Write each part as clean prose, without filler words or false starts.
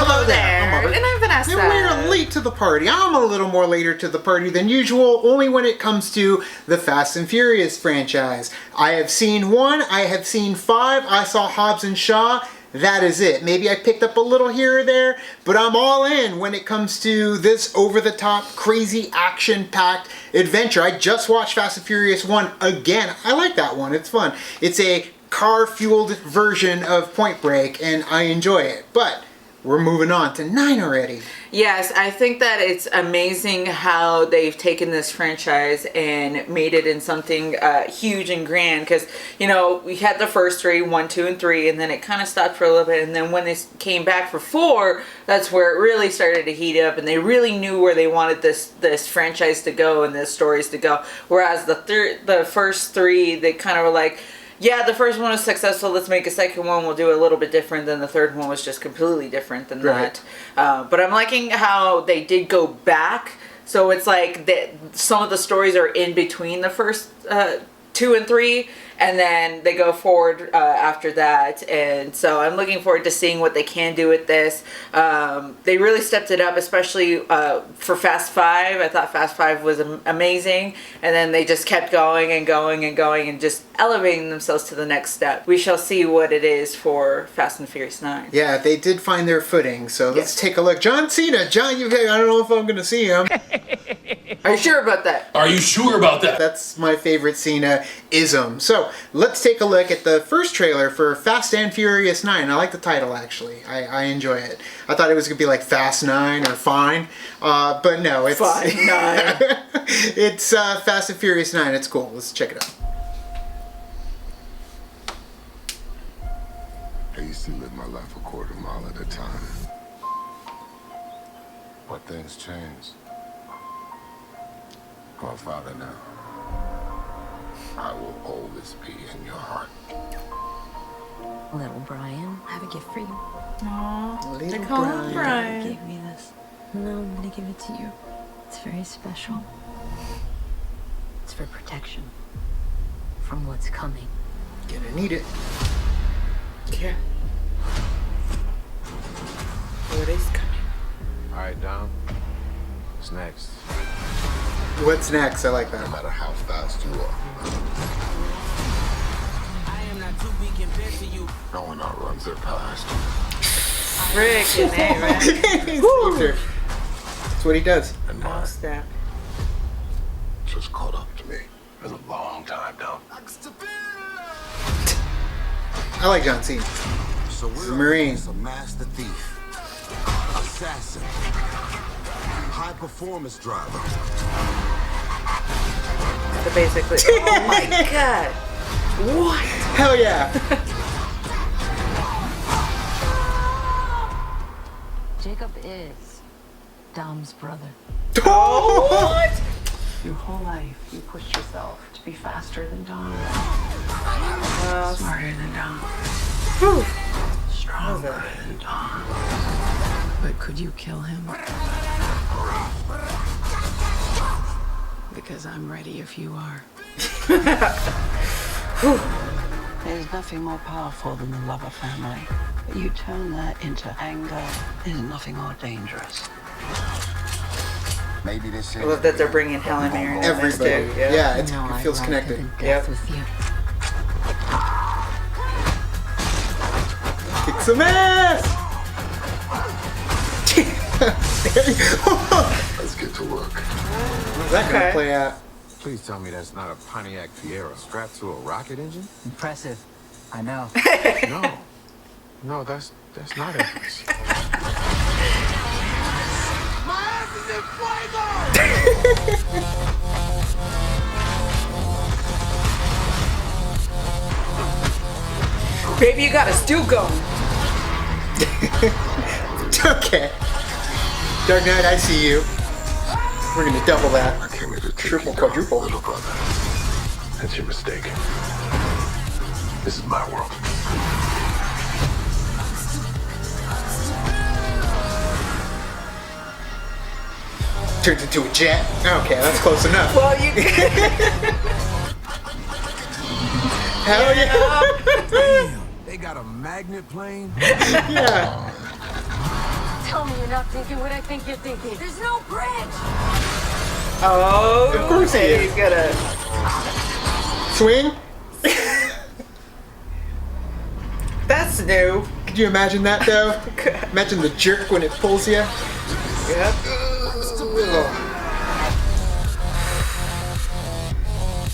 Hello there. I'm Robert. And I'm Vanessa. And we're late to the party. I'm a little more later to the party than usual, only when it comes to the Fast and Furious franchise. I have seen 1, I have seen 5, I saw Hobbs and Shaw. That is it. Maybe I picked up a little here or there, but I'm all in when it comes to this over-the-top, crazy, action-packed adventure. I just watched Fast and Furious 1 again. I like that one. It's fun. It's a car-fueled version of Point Break, and I enjoy it. But we're moving on to 9 already. Yes, I think that it's amazing how they've taken this franchise and made it in something huge and grand. Because, you know, we had the first 3, 1, 2, and 3, and then it kind of stopped for a little bit. And then when they came back for 4, that's where it really started to heat up. And they really knew where they wanted this franchise to go and the stories to go. Whereas the first 3, they kind of were like, yeah, the first one was successful. Let's make a second one. We'll do it a little bit different. Then the third one was just completely different than Right. that. But I'm liking how they did go back. So it's like some of the stories are in between the first 2 and 3, and then they go forward after that. And so I'm looking forward to seeing what they can do with this. They really stepped it up, especially for Fast 5. I thought Fast 5 was amazing. And then they just kept going and going and going and just elevating themselves to the next step. We shall see what it is for Fast and Furious 9. Yeah, they did find their footing, so let's take a look. John Cena! John, I don't know if I'm going to see him. Are you sure about that? Are you sure about that? That's my favorite Cena-ism. So, let's take a look at the first trailer for Fast and Furious 9. I like the title, actually. I enjoy it. I thought it was going to be like Fast 9 or Fine, but no, it's... Fine 9. It's Fast and Furious 9. It's cool. Let's check it out. I used to live my life a quarter mile at a time. But things change. I'm a father now. I will always be in your heart. Little Brian, I have a gift for you. Aww, Little they call him You Brian. gave me this. No, I'm gonna give it to you. It's very special. It's for protection from what's coming. Gonna need it. Yeah. What is coming? All right, Dom. What's next? What's next? I like No that. matter how fast you are. No one outruns their past. Frickin' A, man. Caesar. That's what he does. And Oh, mine snap. just caught up to me. It's been a long time, Dom. I like John Cena. So He's a we're Marine. a master thief, assassin, high performance driver. So basically, oh my god. What? Hell yeah. Jacob is Dom's brother. Oh, what? Your whole life, you pushed yourself to be faster than Dom, smarter than Dom, stronger than Dom. But could you kill him? Because I'm ready if you are. There's nothing more powerful than the love of family. But you turn that into anger. There's nothing more dangerous. Maybe this I love that they're bringing Helen Mirren in this Everybody. too. Yeah, it No, I feels love connected. to the Yep. death with you. Kick some ass! Let's get to work. How's that gonna Okay. play out? Please tell me that's not a Pontiac Fiero strapped to a rocket engine? Impressive. I know. No. No, that's not it. Baby, you got a stew going. Okay. Dark Knight, I see you. We're gonna double that. I came here to take Triple, you down, quadruple. little brother. That's your mistake. This is my world. Turns into a jet. Okay, that's close enough. Well, you. Hell yeah. They got a magnet plane. Yeah. tell me you're not thinking what I think you're thinking. There's no bridge. Oh, Of course he is. he's gonna. Swing? That's new. Could you imagine that though? Imagine the jerk when it pulls you. Yep.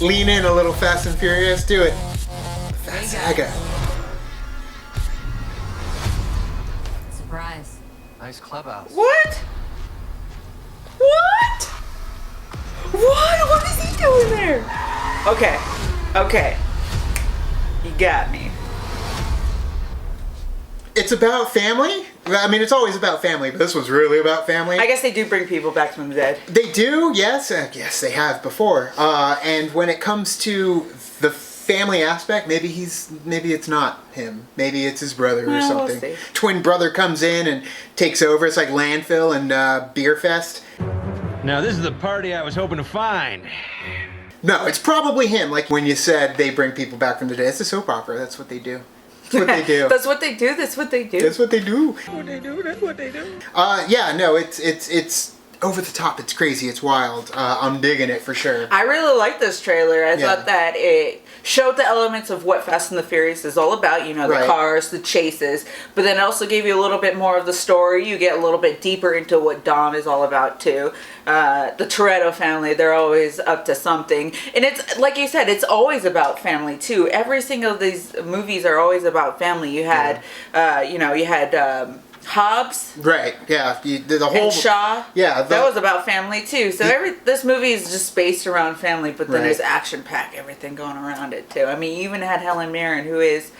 Lean in a little, Fast and Furious. Do it. Fast Saga. Surprise. Nice clubhouse. What? What? What? What is he doing there? Okay. Okay. You got me. It's about family. I mean, it's always about family, but this was really about family. I guess they do bring people back from the dead. They do, yes. Yes, they have before. And when it comes to the family aspect, maybe it's not him. Maybe it's his brother or Well, we'll something. see. Twin brother comes in and takes over. It's like Landfill and Beer Fest. Now, this is the party I was hoping to find. No, it's probably him. Like when you said they bring people back from the dead. It's a soap opera. That's what they do. That's what they do. That's what they do. That's what they do. That's what they do. what they do. That's what they do. Yeah, no, it's over the top. It's crazy. It's wild. I'm digging it for sure. I really like this trailer. I Yeah. thought that it showed the elements of what Fast and the Furious is all about. You know, the Right. cars, the chases, but then it also gave you a little bit more of the story. You get a little bit deeper into what Dom is all about too. The Toretto family, they're always up to something. And it's, like you said, it's always about family too. Every single of these movies are always about family. You had, you had Hobbs Right. Yeah. The whole and Shaw. Yeah. That was about family too. So this movie is just based around family, but then Right. there's action packed everything going around it too. I mean, you even had Helen Mirren, who is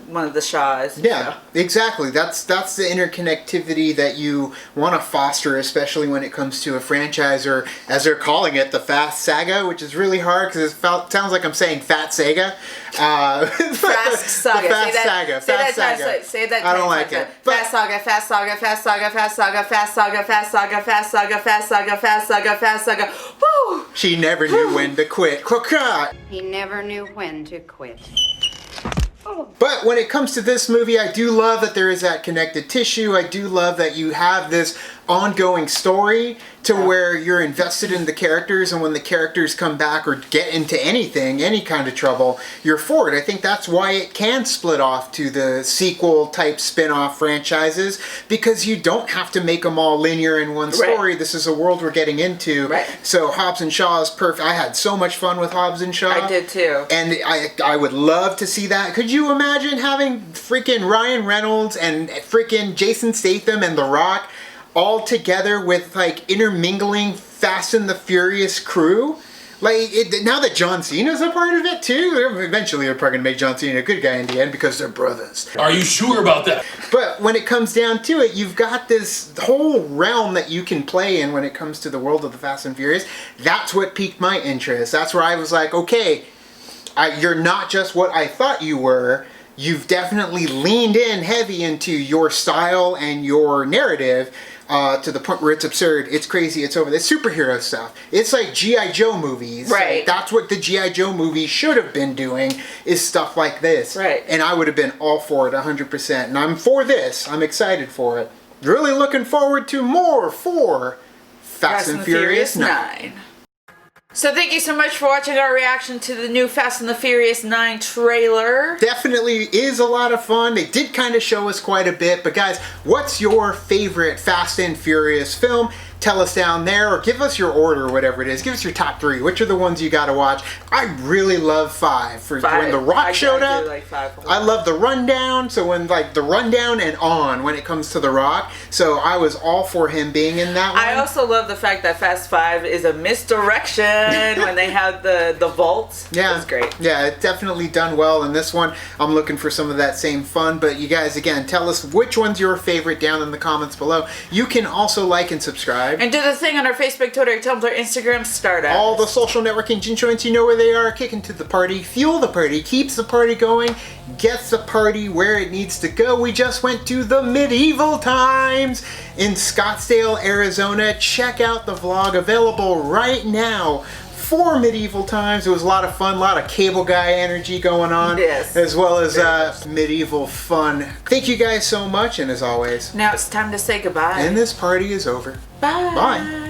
one of the Shaws. Yeah, so. exactly. That's the interconnectivity that you want to foster, especially when it comes to a franchise, or as they're calling it, the Fast Saga, which is really hard because it sounds like I'm saying Fat Saga. Fast Saga. The Fast say that, Saga. Say Fast that. Saga. Say that. I don't 10 like times. it. But Fast Saga. Fast Saga. Fast Saga. Fast Saga. Fast Saga. Fast Saga. Fast Saga. Fast Saga. Fast Saga. Fast Saga. Woo! she never knew when to quit. He never knew when to quit. But when it comes to this movie, I do love that there is that connected tissue. I do love that you have this ongoing story to where you're invested in the characters, and when the characters come back or get into anything, any kind of trouble, you're for it. I think that's why it can split off to the sequel type spin-off franchises, because you don't have to make them all linear in one story. Right. This is a world we're getting into. Right. So Hobbs and Shaw is perfect. I had so much fun with Hobbs and Shaw. I did too. And I would love to see that. Could you imagine having freaking Ryan Reynolds and freaking Jason Statham and The Rock all together with like intermingling Fast and the Furious crew? Like, now that John Cena's a part of it too, eventually they're probably gonna make John Cena a good guy in the end because they're brothers. Are you sure about that? But when it comes down to it, you've got this whole realm that you can play in when it comes to the world of the Fast and Furious. That's what piqued my interest. That's where I was like, okay, you're not just what I thought you were. You've definitely leaned in heavy into your style and your narrative to the point where it's absurd, it's crazy, it's over. It's superhero stuff. It's like G.I. Joe movies. Right. Like, that's what the G.I. Joe movies should have been doing, is stuff like this. Right. And I would have been all for it 100%. And I'm for this. I'm excited for it. Really looking forward to more for Fast and Furious 9. So thank you so much for watching our reaction to the new Fast and the Furious 9 trailer. Definitely is a lot of fun. They did kind of show us quite a bit. But guys, what's your favorite Fast and Furious film? Tell us down there, or give us your order, or whatever it is. Give us your top 3. Which are the ones you gotta watch? I really love 5. When The Rock showed I up, do like 5. I love The Rundown. So when like The Rundown and on, when it comes to The Rock, so I was all for him being in that one. I also love the fact that Fast 5 is a misdirection when they have the vault. Yeah, It's great. Yeah, it's definitely done well in this one. I'm looking for some of that same fun. But you guys, again, tell us which one's your favorite down in the comments below. You can also like and subscribe. And do the thing on our Facebook, Twitter, Tumblr, Instagram, Stardust. All the social networking gin joints, you know where they are. Kick into the party, fuel the party, keeps the party going, gets the party where it needs to go. We just went to the medieval times in Scottsdale, Arizona. Check out the vlog, available right now for medieval times. It was a lot of fun, a lot of cable guy energy going on, Yes. as well as medieval fun. Thank you guys so much, and as always, Now it's time to say goodbye. and this party is over. Bye. Bye.